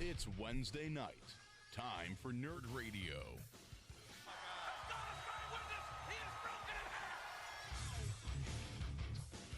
It's Wednesday night. Time for Nerdradio.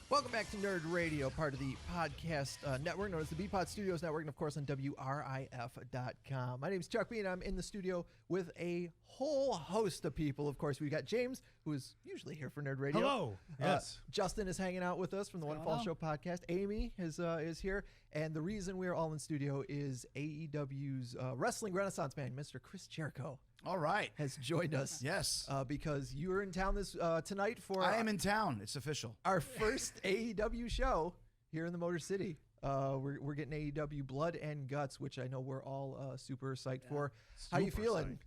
Welcome back to Nerdradio, part of the podcast network known as the BPod Studios Network, and of course on WRIF.com. My name is Chuck B, and I'm in the studio with a whole host of people. Of course, we've got James, who is usually here for Nerdradio. Hello. Yes. Justin is hanging out with us from the One Fall Show podcast. Amy is here, and the reason we're all in studio is AEW's wrestling renaissance man, Mr. Chris Jericho. All right. Has joined us. Yes. Because you're in town this tonight for... I am in town. It's official. Our first AEW show here in the Motor City. We're getting AEW Blood and Guts, which I know we're all super psyched for. How you feeling?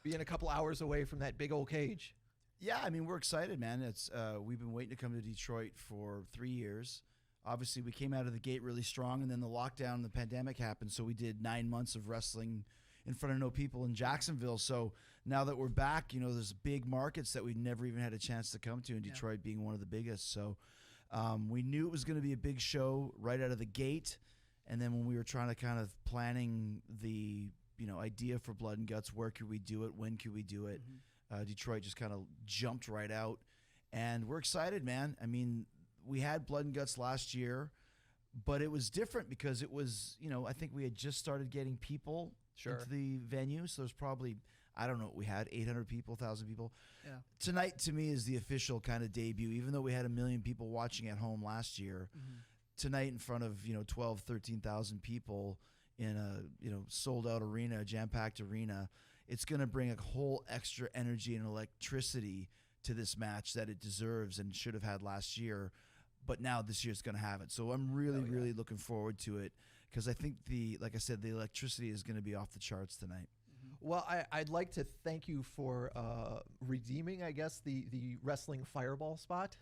Being a couple hours away from that big old cage. Yeah, I mean, we're excited, man. It's we've been waiting to come to Detroit for 3 years. Obviously, we came out of the gate really strong, and then the lockdown and the pandemic happened, so we did 9 months of wrestling in front of no people in Jacksonville. So now that we're back, you know, there's big markets that we never even had a chance to come to, in Detroit being one of the biggest. So we knew it was going to be a big show right out of the gate. And then when we were trying to kind of planning the, you know, idea for Blood and Guts, where could we do it? When could we do it? Detroit just kind of jumped right out. And we're excited, man. I mean, we had Blood and Guts last year, but it was different because it was, you know, I think we had just started getting people into the venue. So there's probably, I don't know what we had, 800 people, 1,000 people. Yeah. Tonight, to me, is the official kind of debut. Even though we had 1 million people watching at home last year, tonight in front of, you know, 12, 13,000 people in a, you know, sold-out arena, a jam-packed arena, it's going to bring a whole extra energy and electricity to this match that it deserves and should have had last year. But now this year's going to have it. So I'm really looking forward to it because I think like I said, the electricity is going to be off the charts tonight. Well, I'd like to thank you for redeeming, I guess, the wrestling fireball spot,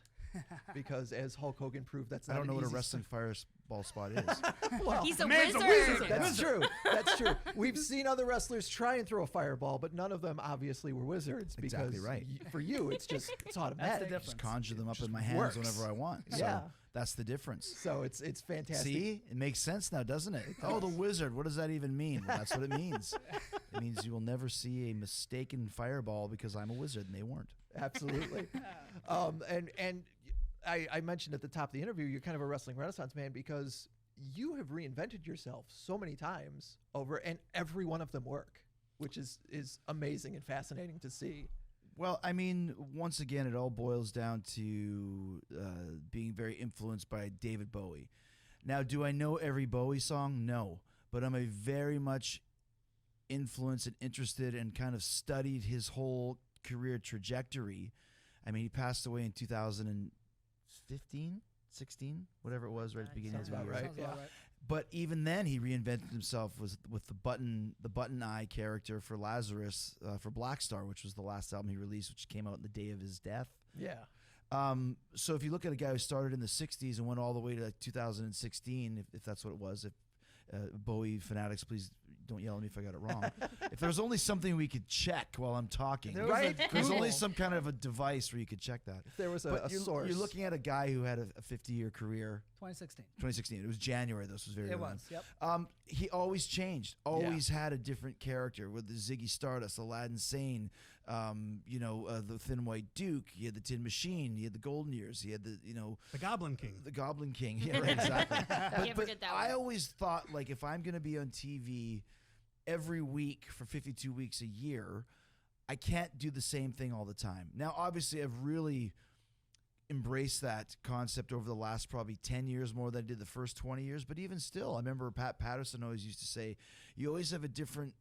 because as Hulk Hogan proved, that's not I don't know what a easy wrestling fireball spot is. Well, he's a man's wizard. That's true. That's true. We've seen other wrestlers try and throw a fireball, but none of them obviously were wizards. Because exactly right. For you, it's automatic. That's the difference. Just conjure them up in my hands works. whenever I want. So Yeah. that's the difference. So it's fantastic. See, it makes sense now, doesn't it? Oh, the wizard. What does that even mean? Well, that's what it means. It means you will never see a mistaken fireball because I'm a wizard and they weren't. Absolutely. And I mentioned at the top of the interview, you're kind of a wrestling renaissance man because you have reinvented yourself so many times over, and every one of them work, which is amazing and fascinating to see. Well, I mean, once again, it all boils down to being very influenced by David Bowie. Now, do I know every Bowie song? No. But I'm a very much influenced and interested and kind of studied his whole career trajectory. I mean, he passed away in 2015, 16, whatever it was, right at the beginning of the year. Right. Yeah. Right. But even then, he reinvented himself with the button eye character for Lazarus for Black Star, which was the last album he released, which came out on the day of his death. Yeah. So if you look at a guy who started in the 60s and went all the way to 2016, if that's what it was, if Bowie fanatics, please don't yell at me if I got it wrong. If there's only something we could check while I'm talking, there's only some kind of a device where you could check that. If there was a source. You're looking at a guy who had a 50-year career. 2016. It was January. This was very early. It was, yep. He always changed. Always had a different character with the Ziggy Stardust, Aladdin Sane, the Thin White Duke. He had the Tin Machine. He had the Golden Years. He had the Goblin King. The Goblin King. Yeah, right, exactly. Can't forget that one. I always thought, like, if I'm going to be on TV every week for 52 weeks a year, I can't do the same thing all the time. Now, obviously, I've really embraced that concept over the last probably 10 years more than I did the first 20 years. But even still, I remember Pat Patterson always used to say, you always have a different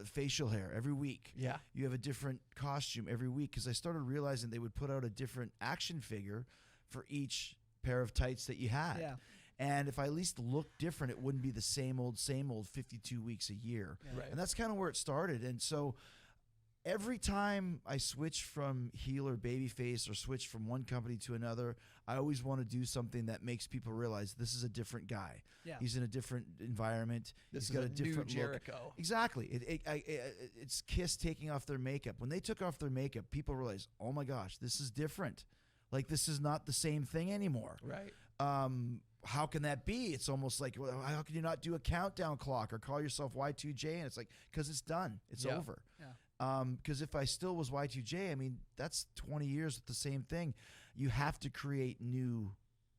facial hair every week. Yeah. You have a different costume every week, because I started realizing they would put out a different action figure for each pair of tights that you had. Yeah. And if I at least looked different, it wouldn't be the same old 52 weeks a year. Yeah. Right. And that's kind of where it started. And so every time I switch from heel or babyface or switch from one company to another, I always want to do something that makes people realize this is a different guy. Yeah. He's in a different environment. This He's got is a different new Jericho. look. Exactly. It's Kiss taking off their makeup. When they took off their makeup, people realized, oh my gosh, this is different. Like, this is not the same thing anymore. Right. how can that be? It's almost like, well, how can you not do a countdown clock or call yourself Y2J? And it's like, because it's done. It's over. Yeah. Because if I still was Y2J, I mean, that's 20 years with the same thing. You have to create new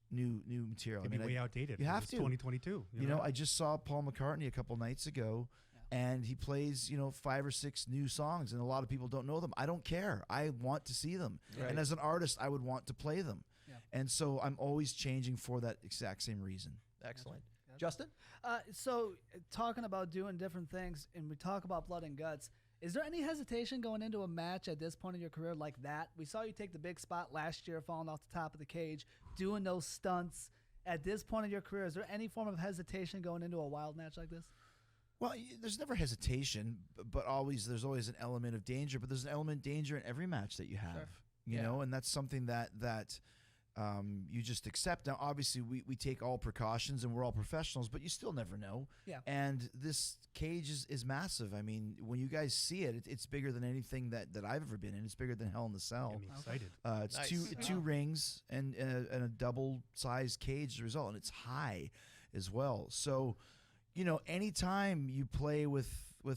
material. It'd be way outdated. You have it's to. 2022. You know, I just saw Paul McCartney a couple nights ago, and he plays, 5 or 6 new songs, and a lot of people don't know them. I don't care. I want to see them. Right. And as an artist, I would want to play them. Yeah. And so I'm always changing for that exact same reason. Excellent. Justin? So talking about doing different things, and we talk about Blood and Guts, is there any hesitation going into a match at this point in your career like that? We saw you take the big spot last year, falling off the top of the cage, doing those stunts. At this point in your career, is there any form of hesitation going into a wild match like this? Well, there's never hesitation, but there's always an element of danger. But there's an element of danger in every match that you have, you know, and that's something that you just accept. Now, obviously, we take all precautions and we're all professionals, but you still never know. Yeah. And this cage is massive. I mean, when you guys see it, it's bigger than anything that I've ever been in. It's bigger than Hell in the Cell. I'm excited. It's Nice. two rings and a double-sized cage as a result, and it's high as well. So, anytime you play with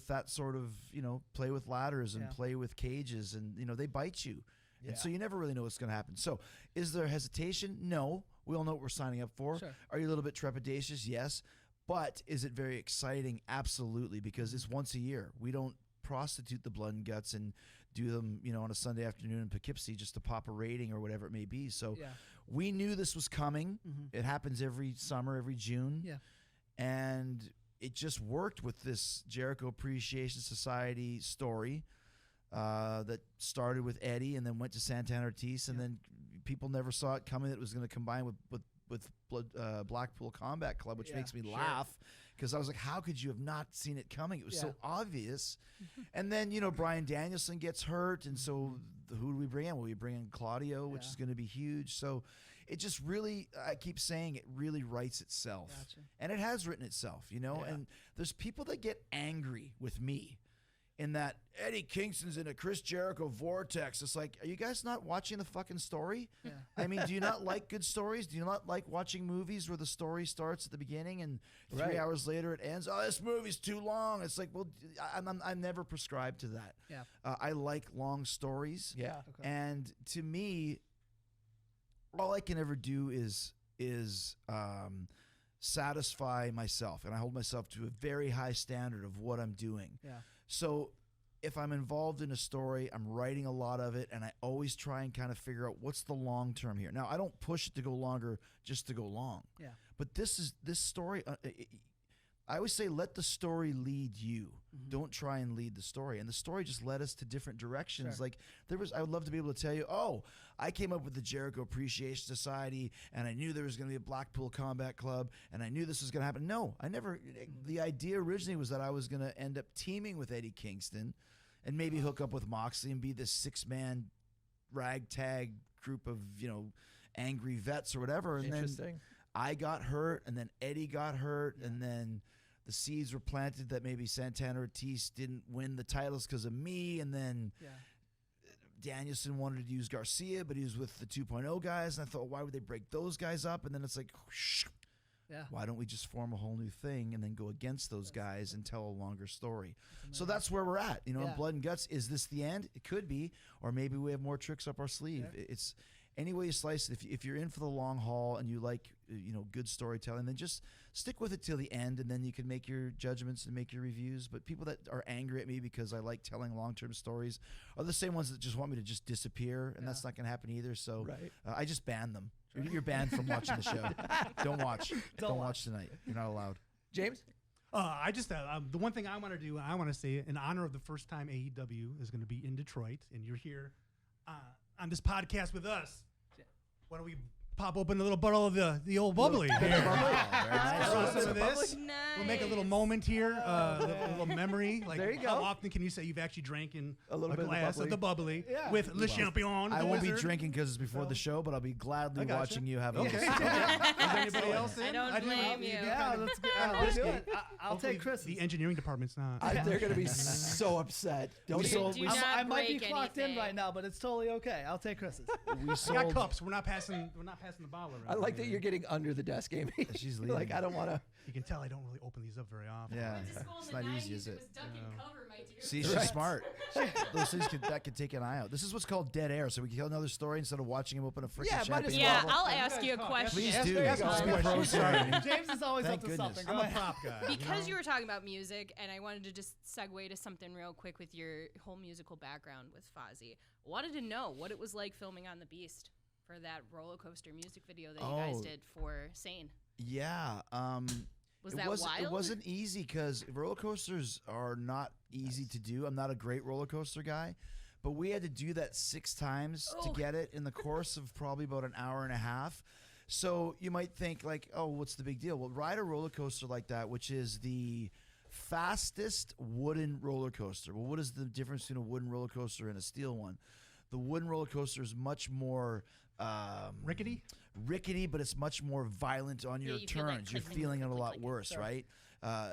that sort of, play with ladders and play with cages, and they bite you. Yeah. And so you never really know what's going to happen. So is there hesitation? No. We all know what we're signing up for. Sure. Are you a little bit trepidatious? Yes. But is it very exciting? Absolutely, because it's once a year. We don't prostitute the Blood and Guts and do them, on a Sunday afternoon in Poughkeepsie just to pop a rating or whatever it may be. So we knew this was coming. Mm-hmm. It happens every summer, every June. Yeah. And it just worked with this Jericho Appreciation Society story. That started with Eddie and then went to Santana Ortiz, and then people never saw it coming that it was going to combine with Blackpool Combat Club, which makes me laugh, because I was like, how could you have not seen it coming? It was so obvious. And then, Bryan Danielson gets hurt, and so who do we bring in? Well, we bring in Claudio, which is going to be huge. So it just really, I keep saying, it really writes itself. Gotcha. And it has written itself, and there's people that get angry with me in that Eddie Kingston's in a Chris Jericho vortex. It's like, are you guys not watching the fucking story? Yeah. I mean, do you not like good stories? Do you not like watching movies where the story starts at the beginning and 3 hours later it ends? Oh, this movie's too long. It's like, well, I'm never prescribed to that. Yeah. I like long stories. Yeah. Okay. And to me, all I can ever do is satisfy myself. And I hold myself to a very high standard of what I'm doing. Yeah. So if I'm involved in a story, I'm writing a lot of it, and I always try and kind of figure out what's the long term here. Now, I don't push it to go longer just to go long. Yeah. But this story, I always say, let the story lead you. Mm-hmm. Don't try and lead the story. And the story just led us to different directions. Sure. Like I would love to be able to tell you, I came up with the Jericho Appreciation Society, and I knew there was going to be a Blackpool Combat Club, and I knew this was going to happen. No, I never. The idea originally was that I was going to end up teaming with Eddie Kingston, and maybe hook up with Moxley and be this 6-man ragtag group of angry vets or whatever. And then I got hurt, and then Eddie got hurt, and then the seeds were planted that maybe Santana Ortiz didn't win the titles because of me, and then Danielson wanted to use Garcia, but he was with the 2.0 guys, and I thought, why would they break those guys up? And then it's like, why don't we just form a whole new thing and then go against those guys and tell a longer story? So that's where we're at. In Blood and Guts, is this the end? It could be, or maybe we have more tricks up our sleeve. Yeah. It's any way you slice it. If you're in for the long haul and you like good storytelling, then just stick with it till the end, and then you can make your judgments and make your reviews. But people that are angry at me because I like telling long-term stories are the same ones that just want me to just disappear, and that's not going to happen either. So I just ban them. You're banned from watching the show. Don't watch. Don't watch tonight. You're not allowed. James? I just the one thing I want to do, I want to say in honor of the first time AEW is going to be in Detroit, and you're here on this podcast with us. Why don't we pop open a little bottle of the old bubbly? Very nice. this. Nice. We'll make a little moment here, a little memory. Like, There you how go. often can you say you've actually drank in A little bit of the glass of the bubbly Yeah. with Le Champion? I the won't be wizard? drinking because it's before the show, but I'll be gladly I gotcha. watching you have a Okay. little sip. Is there anybody else in? I don't blame you. Yeah, let's go. I'll do it. I'll Hopefully take Chris. The engineering department's not. They're going to be so upset. Don't We you? sold- Do we not I might be break clocked in anything. right now, but it's totally okay. I'll take Chris's. We I got sold. cups. We're not passing the bottle around. I like that here. you're getting under the desk, Amy. She's Like, leaving. I don't want to. You can tell I don't really open these up very often. Yeah, it's not easy, is it? duck and cover, my dear. See, she's smart. Those things that could take an eye out. This is what's called dead air. So we can tell another story instead of watching him open a freaking Yeah, might as champagne Yeah, bottle. I'll ask you a question. Please Yes, do. there you Let's go. be pros here, Amy. James is always Thank up to goodness. something. I'm Go a ahead. prop guy. Because you were talking about music, and I wanted to just segue to something real quick with your whole musical background with Fozzy. Wanted to know what it was like filming on the Beast for that roller coaster music video that you guys Oh. did for Sane. Yeah. Was it that wasn't, wild? It wasn't easy because roller coasters are not easy to do. I'm not a great roller coaster guy, but we had to do that 6 times to Oh. get it in the course of probably about an hour and a half. So you might think like, oh, what's the big deal? Well, ride a roller coaster like that, which is the fastest wooden roller coaster. Well, what is the difference between a wooden roller coaster and a steel one? The wooden roller coaster is much more Rickety? but it's much more violent on your you feel like turns. You're click, feeling it a click, lot click. worse, Sure. right?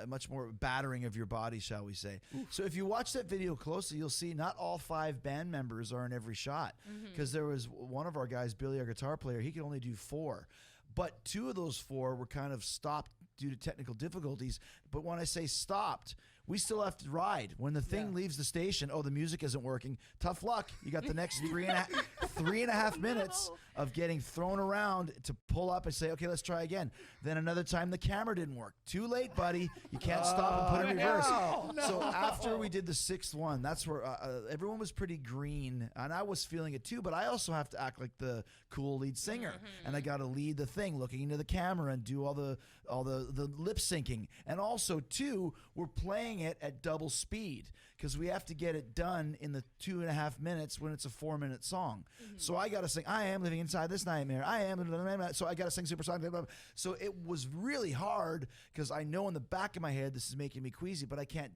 Much more battering of your body, shall we say. So if you watch that video closely, you'll see not all 5 band members are in every shot because there was one of our guys, Billy, our guitar player, he could only do 4. But 2 of those 4 were kind of stopped due to technical difficulties. But when I say stopped, we still have to ride. When the thing leaves the station, the music isn't working. Tough luck. You got the next 3.5 minutes of getting thrown around to pull up and say, okay, let's try again. Then another time the camera didn't work. Too late, buddy. You can't stop and put it in reverse. So after we did the 6th one, that's where everyone was pretty green, and I was feeling it too, but I also have to act like the cool lead singer, and I got to lead the thing, looking into the camera and do all the lip syncing. And also, too, we're playing it at double speed because we have to get it done in the 2.5 minutes when it's a 4-minute song. So I got to sing, I am living inside this nightmare. I am, so I got to sing super song. Blah, blah, blah. So it was really hard because I know in the back of my head this is making me queasy, but I can't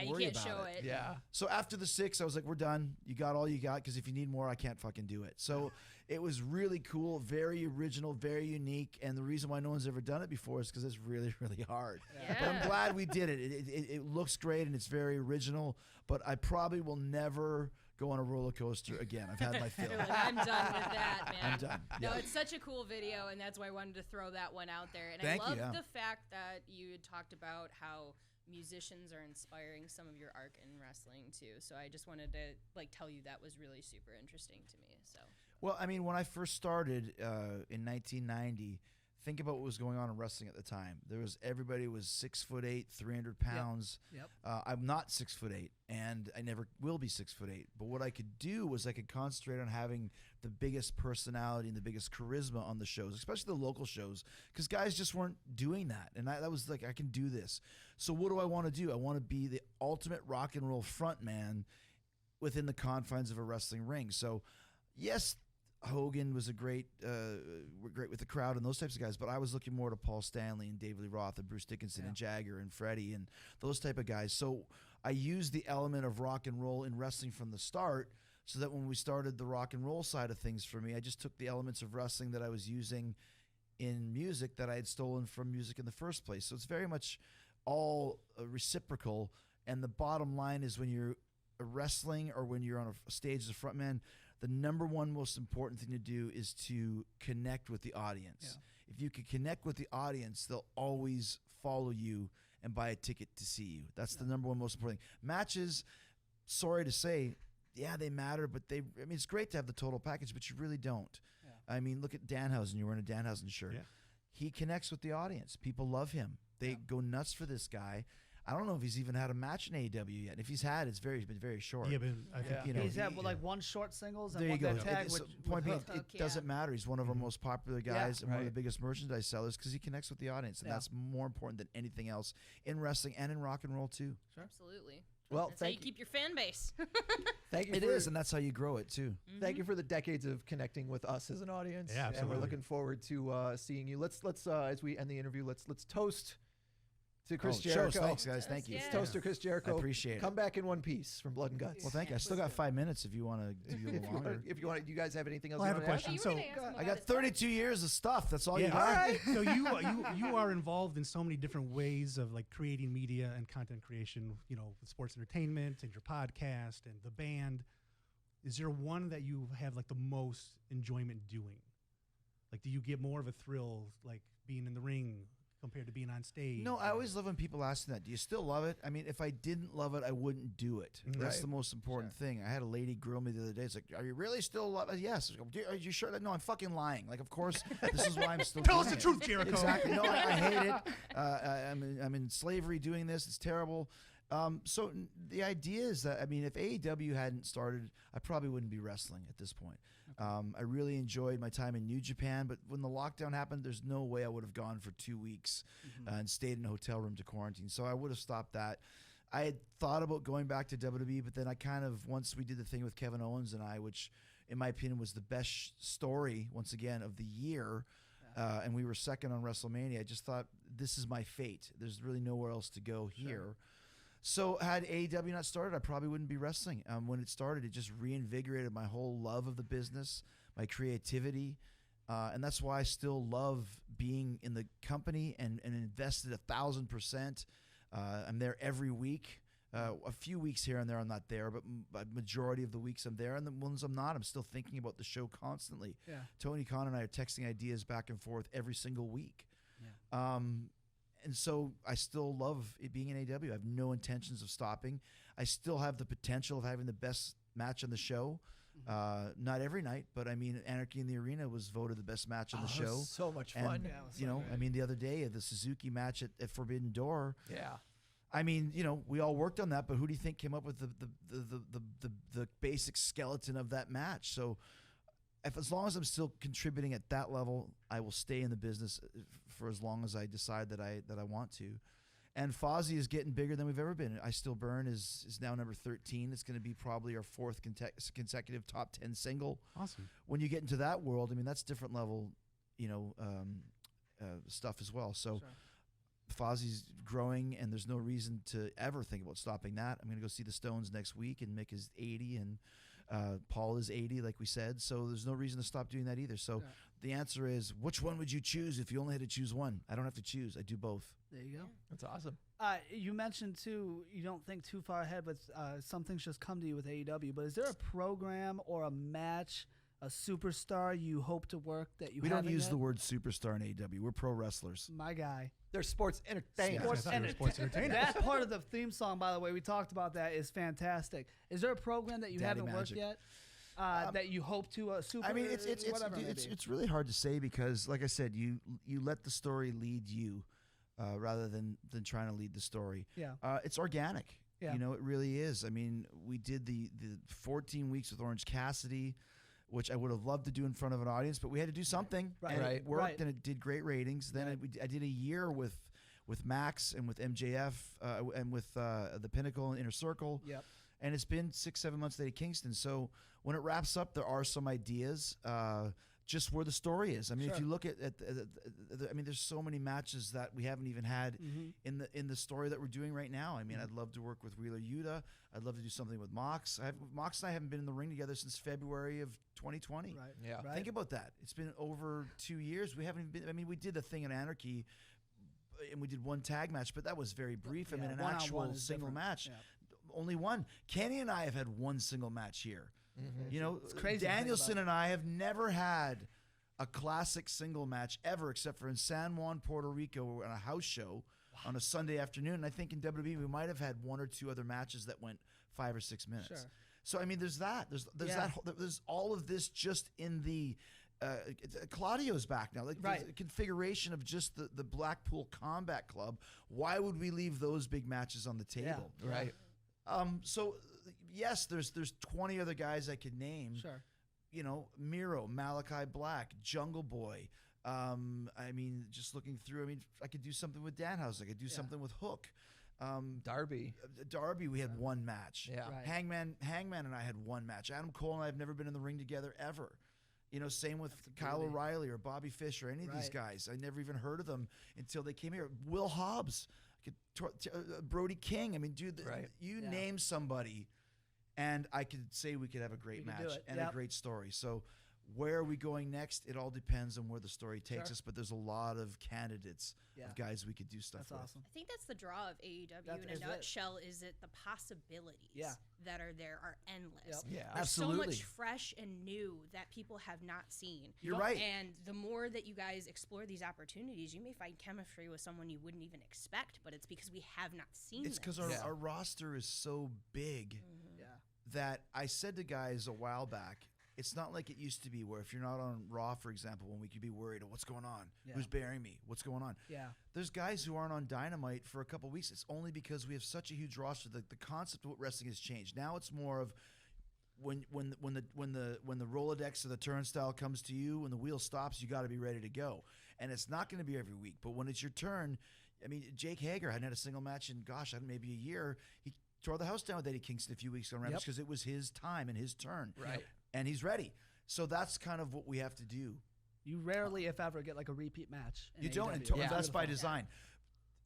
worry about show it. it. Yeah. So after the 6, I was like, we're done. You got all you got because if you need more, I can't fucking do it. So it was really cool, very original, very unique. And the reason why no one's ever done it before is because it's really, really hard. Yeah. But I'm glad we did it. It looks great and it's very original, but I probably will never go on a roller coaster again. I've had my fill. You're like, I'm done with that, man. I'm done. No, Yeah. it's such a cool video, and that's why I wanted to throw that one out there. And Thank I you, love yeah. the fact that you had talked about how musicians are inspiring some of your arc in wrestling too. So I just wanted to tell you that was really super interesting to me. So Well, I mean, when I first started in 1990, think about what was going on in wrestling at the time. Everybody was 6'8", 300 pounds. Yep. I'm not 6'8", and I never will be 6'8". But what I could do was I could concentrate on having the biggest personality and the biggest charisma on the shows, especially the local shows, because guys just weren't doing that. And that was like, I can do this. So what do I want to do? I want to be the ultimate rock and roll front man within the confines of a wrestling ring. So, yes, Hogan was great with the crowd and those types of guys, but I was looking more to Paul Stanley and David Lee Roth and Bruce Dickinson and Jagger and Freddie and those type of guys. So I used the element of rock and roll in wrestling from the start, so that when we started the rock and roll side of things for me, I just took the elements of wrestling that I was using in music that I had stolen from music in the first place. So it's very much all reciprocal. And the bottom line is, when you're wrestling or when you're on a stage as a frontman, the number one most important thing to do is to connect with the audience. Yeah. If you can connect with the audience, they'll always follow you and buy a ticket to see you. That's the number one most important thing. Matches, sorry to say, yeah, they matter, but it's great to have the total package, but you really don't. Yeah. I mean, look at Danhausen. You're wearing a Danhausen shirt. Yeah. He connects with the audience. People love him. They go nuts for this guy. I don't know if he's even had a match in AEW yet. If he's had, it's been very short. Yeah, but I think, you know, He's had one short singles and there you one go. tag. Point being, Hook, it doesn't matter. He's one of our most popular guys and one of the right. biggest merchandise sellers because he connects with the audience, and that's more important than anything else in wrestling and in rock and roll too. absolutely. Well, That's how you thank you. keep your fan base. Thank you. It is, and that's how you grow it too. Thank you for the decades of connecting with us as an audience. Yeah, And absolutely. we're looking forward to seeing you. Let's as we end the interview, let's toast to Chris Jericho. Shows. Thanks, guys. Thank you. Yeah. Toast to Chris Jericho. I appreciate it. Come back in one piece from Blood and Guts. Well, thank you. I still got 5 minutes if you want to do a little longer. If you want, you guys have anything else? Well, I you have a wanna add? question. You So were gonna ask him I about got his 32 years of stuff. That's all you yeah, got. All right. so you are involved in so many different ways of like creating media and content creation. You know, with sports entertainment and your podcast and the band. Is there one that you have like the most enjoyment doing? Like, do you get more of a thrill like being in the ring compared to being on stage? No, I always love when people ask me that. Do you still love it? I mean, if I didn't love it, I wouldn't do it. That's Right. the most important thing. I had a lady grill me the other day. It's like, are you really still love it? Yes. I go, are you sure? No, I'm fucking lying. Like, of course, this is why I'm still Tell us doing the it. truth, Jericho. Exactly. No, I hate it. I'm in slavery doing this. It's terrible. So the idea is that, I mean, if AEW hadn't started, I probably wouldn't be wrestling at this point. I really enjoyed my time in New Japan, but when the lockdown happened, there's no way I would have gone for 2 weeks and stayed in a hotel room to quarantine. So I would have stopped that. I had thought about going back to WWE, but then I kind of, once we did the thing with Kevin Owens and I, which in my opinion was the best story, once again, of the year, and we were second on WrestleMania, I just thought, this is my fate. There's really nowhere else to go here. So had AEW not started, I probably wouldn't be wrestling. When it started, it just reinvigorated my whole love of the business, my creativity, and that's why I still love being in the company and invested 1,000%. I'm there every week. A few weeks here and there I'm not there, but majority of the weeks I'm there, and the ones I'm not, I'm still thinking about the show constantly. Yeah. Tony Khan and I are texting ideas back and forth every single week. And so I still love it being in AEW. I have no intentions of stopping. I still have the potential of having the best match on the show. Not every night, but I mean, Anarchy in the Arena was voted the best match on the show. So much And, fun. Yeah, it was you so know, great. I mean, the other day, the Suzuki match at Forbidden Door, Yeah. I mean, you know, we all worked on that, but who do you think came up with the basic skeleton of that match? So as long as I'm still contributing at that level, I will stay in the business for as long as I decide that I want to. And Fozzy is getting bigger than we've ever been. I Still Burn is now number 13. It's going to be probably our fourth consecutive top 10 single. Awesome. When you get into that world, I mean, that's different level, you know, stuff as well. So Fozzy's growing, and there's no reason to ever think about stopping that. I'm going to go see the Stones next week, and Mick is 80, and Paul is 80, like we said. So there's no reason to stop doing that either. So the answer is, which one would you choose if you only had to choose one? I don't have to choose. I do both. There you go. That's awesome. You mentioned too, you don't think too far ahead, but some things just come to you with AEW. But is there a program or a match, a superstar you hope to work that you We don't haven't use yet? the word superstar in AEW. We're pro wrestlers. My guy. They're sports entertainment. I thought you were sports entertainers. That part of the theme song, by the way, we talked about that, is fantastic. Is there a program that you Daddy haven't worked Magic. yet that you hope to super? I mean, it's whatever it may be? it's really hard to say because, like I said, you let the story lead you rather than trying to lead the story. Yeah. It's organic. Yeah. You know, it really is. I mean, we did the 14 weeks with Orange Cassidy, which I would have loved to do in front of an audience, but we had to do something, Right. and Right. it worked, Right. and it did great ratings. Then I did a year with Max and with MJF and with the Pinnacle and Inner Circle. Yep. And it's been 6-7 months there at Kingston. So when it wraps up, there are some ideas just where the story is. I mean, if you look at I mean, there's so many matches that we haven't even had in the story that we're doing right now. I mean, I'd love to work with Wheeler Yuta. I'd love to do something with Mox. Mox and I haven't been in the ring together since February of 2020. Right. Yeah. Right. Think about that. It's been over 2 years. We haven't even been. I mean, we did the thing in Anarchy, and we did one tag match, but that was very brief. I Yeah, mean, an one-on-one actual is single different. match. Yeah. Only one. Kenny and I have had one single match here. You know, crazy to think Danielson about. and I have never had a classic single match ever, except for in San Juan, Puerto Rico, on a house show on a Sunday afternoon. And I think in WWE we might have had one or two other matches that went 5 or 6 minutes. Sure. So I mean, there's that. There's Yeah. there's all of this just in the. Claudio's back now. Like Right. the configuration of just the Blackpool Combat Club. Why would we leave those big matches on the table? Right. So yes, there's 20 other guys I could name. Sure. You know, Miro, Malachi Black, Jungle Boy. I mean, just looking through, I mean, I could do something with Danhausen. I could do something with Hook. Darby. Darby, we had one match. Yeah. Right. Hangman and I had one match. Adam Cole and I have never been in the ring together ever. You know, same with That's the Kyle beauty. O'Reilly or Bobby Fish or any of these Right. guys. I never even heard of them until they came here. Will Hobbs, Brody King. I mean, dude, Right. you Yeah. name somebody, and I could say we could have a great We could do match it. and a Yep. great story. So where are we going next? It all depends on where the story takes Sure. us, but there's a lot of candidates Yeah. of guys we could do stuff That's with. awesome. I think that's the draw of AEW That in is a it. nutshell. Is that the possibilities Yeah. that are there are endless. Yep. Yeah. There's Absolutely. so much fresh and new that people have not seen. You're right. And the more that you guys explore these opportunities, you may find chemistry with someone you wouldn't even expect, but it's because we have not seen It's because this. Yeah. our roster is so big Yeah. that I said to guys a while back, it's not like it used to be where if you're not on Raw, for example, when we could be worried, oh, what's going on? Yeah. Who's burying me? What's going on? Yeah. There's guys who aren't on Dynamite for a couple weeks. It's only because we have such a huge roster that the concept of what wrestling has changed. Now it's more of when the Rolodex or the turnstile comes to you, when the wheel stops, you got to be ready to go. And it's not going to be every week, but when it's your turn, I mean, Jake Hager hadn't had a single match in maybe a year. He tore the house down with Eddie Kingston a few weeks ago on Rampage because it was his time and his turn. Right. And he's ready. So that's kind of what we have to do. You rarely, if ever, get like a repeat match. in You don't, and AEW. that's by Beautiful. design.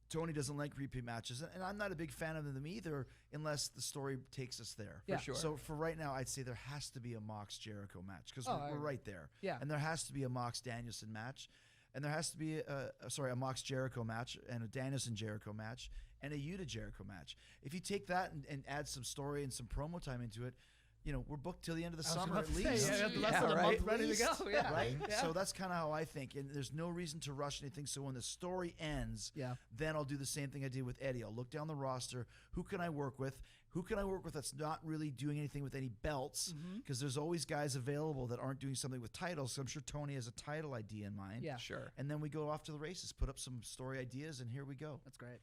Tony doesn't like repeat matches, and I'm not a big fan of them either, unless the story takes us there. Yeah. sure. So for right now, I'd say there has to be a Mox Jericho match because Oh, I we're agree. right there. Yeah. And there has to be a Mox Danielson match, and there has to be a Mox Jericho match and a Danielson Jericho match and a Yuta Jericho match. If you take that and add some story and some promo time into it, you know, we're booked till the end of the I was summer about at to say, least. yeah, you have the Yeah, rest of the right. month ready to go. Yeah. Right? Yeah. So that's kind of how I think. And there's no reason to rush anything. So when the story ends, Yeah. then I'll do the same thing I did with Eddie. I'll look down the roster. Who can I work with? Who can I work with that's not really doing anything with any belts? Because there's always guys available that aren't doing something with titles. So I'm sure Tony has a title idea in mind. Yeah. Sure. And then we go off to the races, put up some story ideas, and here we go. That's great.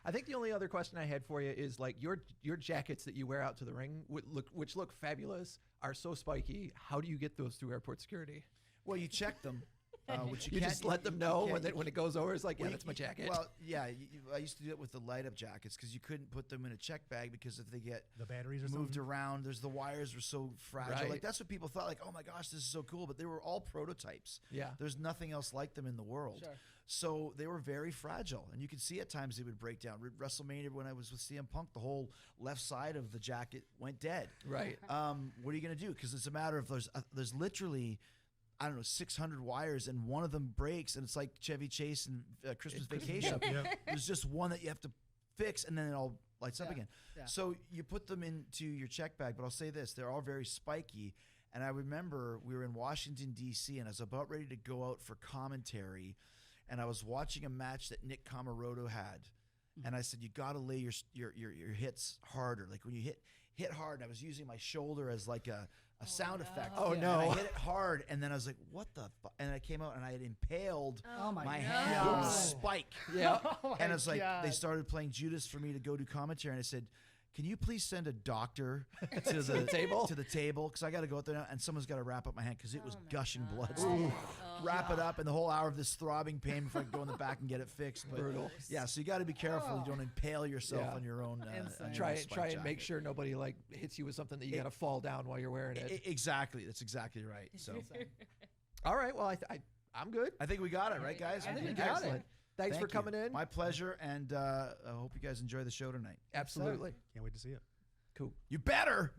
I think the only other question I had for you is like your jackets that you wear out to the ring, which look fabulous, are so spiky. How do you get those through airport security? Well, you check them. Which You can't- just let them you know can't- when it goes over. It's like, yeah, Well, that's my jacket. Well, yeah, I used to do it with the light up jackets because you couldn't put them in a check bag because if they get The batteries or moved something. around, the wires were so fragile. Right. Like that's what people thought. Like, oh my gosh, this is so cool. But they were all prototypes. Yeah. There's nothing else like them in the world. Sure. So they were very fragile, and you could see at times they would break down. WrestleMania when I was with CM Punk, the whole left side of the jacket went dead. Right. What are you going to do? Because it's a matter of there's literally, I don't know, 600 wires, and one of them breaks, and it's like Chevy Chase and Christmas Vacation. Yep. There's just one that you have to fix, and then it all lights up Yeah. again. Yeah. So you put them into your check bag, but I'll say this: they're all very spiky. And I remember we were in Washington D.C. and I was about ready to go out for commentary, and I was watching a match that Nick Comoroto had, and I said, "You got to lay your hits harder. Like when you hit hard." And I was using my shoulder as like a sound effect. Oh, And no. I hit it hard, and then I was like, "What the?" And I came out and I had impaled Oh my my God. hand on a spike. Yeah. Oh And my it's like God. they started playing Judas for me to go do commentary, and I said, "Can you please send a doctor to the table? To the table, because I got to go out there now, and someone's got to wrap up my hand because it was Oh my gushing God. blood. Oh. Wrap it up, and the whole hour of this throbbing pain before I can go in the back and get it fixed. But Brutal. Yeah, so you got to be careful. You don't impale yourself Yeah. on your own. Insane. on your Try own and spike try and make jacket. sure nobody like hits you with something that you got to fall down while you're wearing it. Exactly. That's exactly right. So All right. Well, I'm good. I think we got it, right, guys? I think we Good. got it. Excellent. Thanks for Thank you. coming in. My pleasure, and I hope you guys enjoy the show tonight. Absolutely. Can't wait to see it. Cool. You better.